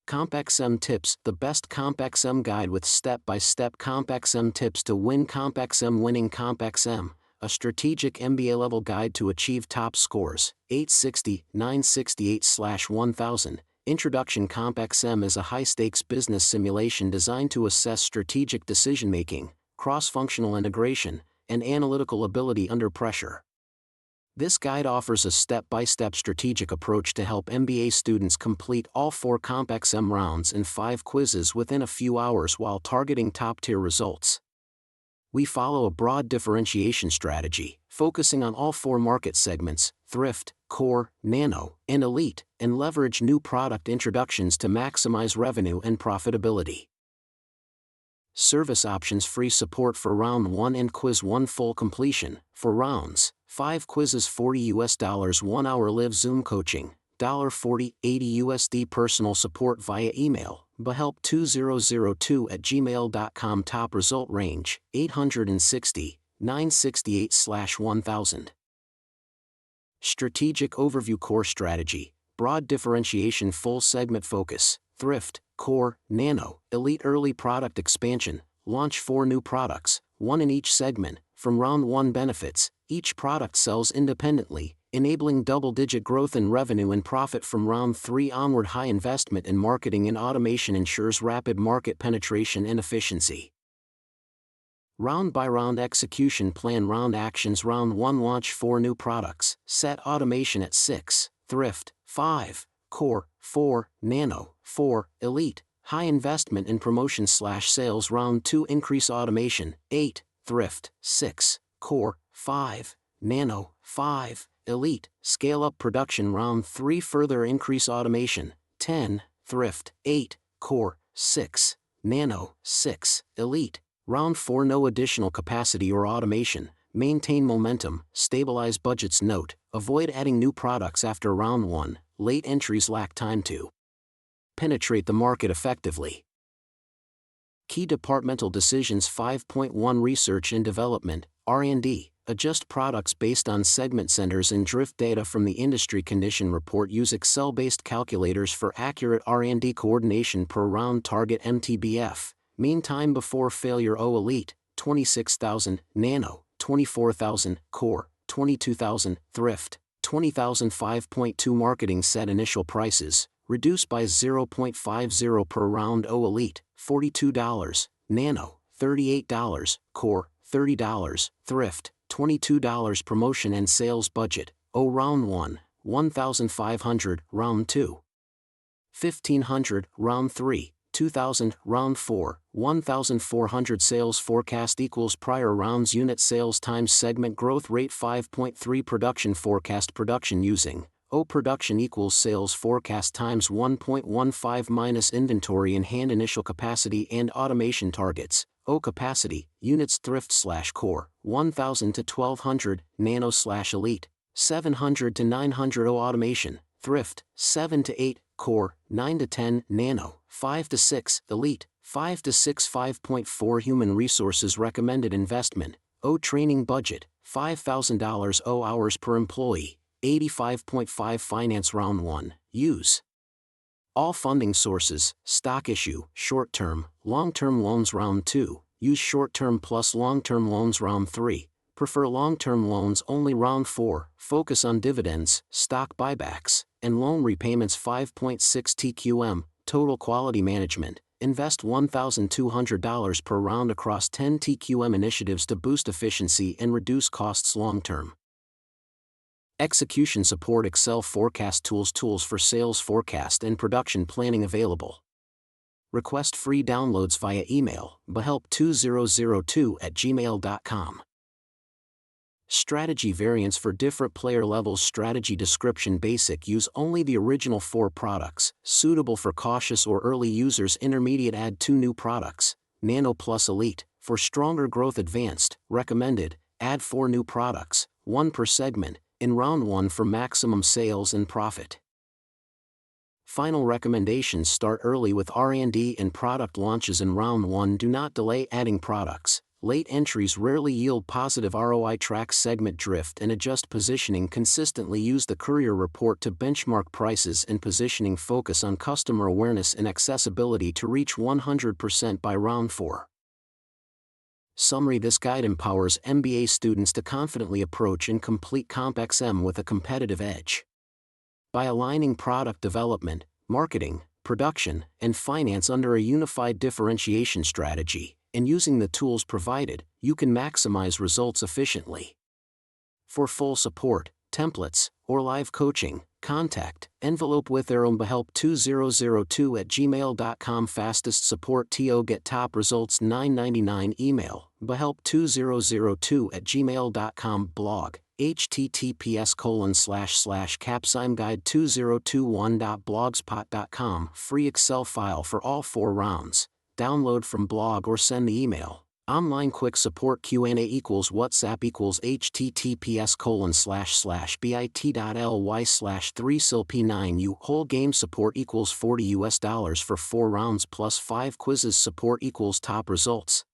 CompXM Tips, the best CompXM guide with step-by-step CompXM tips to win CompXM. Winning CompXM, a strategic MBA-level guide to achieve top scores, 860, 968/1000. Introduction. CompXM is a high-stakes business simulation designed to assess strategic decision-making, cross-functional integration, and analytical ability under pressure. This guide offers a step-by-step strategic approach to help MBA students complete all 4 CompXM rounds and 5 quizzes within a few hours while targeting top-tier results. We follow a broad differentiation strategy, focusing on all 4 market segments: thrift, core, nano, and elite, and leverage new product introductions to maximize revenue and profitability. Service options: free support for round 1 and quiz 1, full completion for rounds 5 quizzes, $40 1 hour live Zoom coaching, $40, $80 personal support via email, behelp2002@gmail.com. Top result range, 860, 968/1000. Strategic overview. Core strategy, broad differentiation, full segment focus, thrift, core, nano, elite. Early product expansion, launch 4 new products, 1 in each segment. From round 1 benefits, each product sells independently, enabling double-digit growth in revenue and profit. From round 3 onward, high investment in marketing and automation ensures rapid market penetration and efficiency. Round-by-round execution plan. Round actions: round 1, launch 4 new products, set automation at 6, thrift, 5, core, 4, nano, 4, elite. High investment in promotion/sales. Round 2, increase automation, 8, thrift, 6, core, 5, nano, 5, elite. Scale up production. Round 3, further increase automation, 10, thrift, 8, core, 6, nano, 6, elite. Round 4, no additional capacity or automation, maintain momentum, stabilize budgets. Note: avoid adding new products after round 1, late entries lack time to penetrate the market effectively. Key departmental decisions. 5.1 Research and Development, R&D, adjust products based on segment centers and drift data from the industry condition report. Use Excel-based calculators for accurate R&D coordination per round. Target MTBF, mean time before failure. Elite, 26,000, nano, 24,000, core, 22,000, thrift, 20,000. 5.2 Marketing. Set initial prices, reduce by 0.50 per round. Elite, $42, nano, $38, core, $30, thrift, $22. Promotion and sales budget, round 1, $1,500, round 2, $1,500, round 3, $2,000, round 4, $1,400. Sales forecast equals prior rounds unit sales times segment growth rate. 5.3 Production forecast. Production using production equals sales forecast times 1.15 minus inventory in hand. Initial capacity and automation targets. Capacity, units. Thrift/core, 1,000 to 1,200, nano/elite, 700 to 900. Automation, thrift, 7 to 8, core, 9 to 10, nano, 5 to 6, elite, 5 to 6. 5.4 Human resources recommended investment, training budget, $5,000. Hours per employee, 85.5. Finance. Round 1, use all funding sources, stock issue, short-term, long-term loans. Round 2, use short-term plus long-term loans. Round 3, prefer long-term loans only. Round 4, focus on dividends, stock buybacks, and loan repayments. 5.6 TQM, total quality management, invest $1,200 per round across 10 TQM initiatives to boost efficiency and reduce costs long-term. Execution support. Excel forecast tools for sales forecast and production planning available. Request free downloads via email, behelp2002@gmail.com. Strategy variants for different player levels. Strategy description: basic, use only the original 4 products, suitable for cautious or early users. Intermediate, add 2 new products, nano plus elite, for stronger growth. Advanced, recommended, add 4 new products, 1 per segment, in round 1 for maximum sales and profit. Final recommendations: start early with R&D and product launches in round 1. Do not delay adding products, Late entries rarely yield positive ROI. Track segment drift and adjust positioning consistently. Use the Courier report to benchmark prices and positioning. Focus on customer awareness and accessibility to reach 100% by round 4. Summary: this guide empowers MBA students to confidently approach and complete CompXM with a competitive edge. By aligning product development, marketing, production, and finance under a unified differentiation strategy, and using the tools provided, you can maximize results efficiently. For full support, templates, or live coaching, contact envelope with behelp2002@gmail.com. Fastest support to get top results $9.99. Email behelp2002@gmail.com. Blog https://capsimguide2021.blogspot.com. Free Excel file for all 4 rounds. Download from blog or send the email. Online quick support Q&A equals WhatsApp equals https://bit.ly/3silp9u. Whole game support equals $40 for 4 rounds plus 5 quizzes. Support equals top results.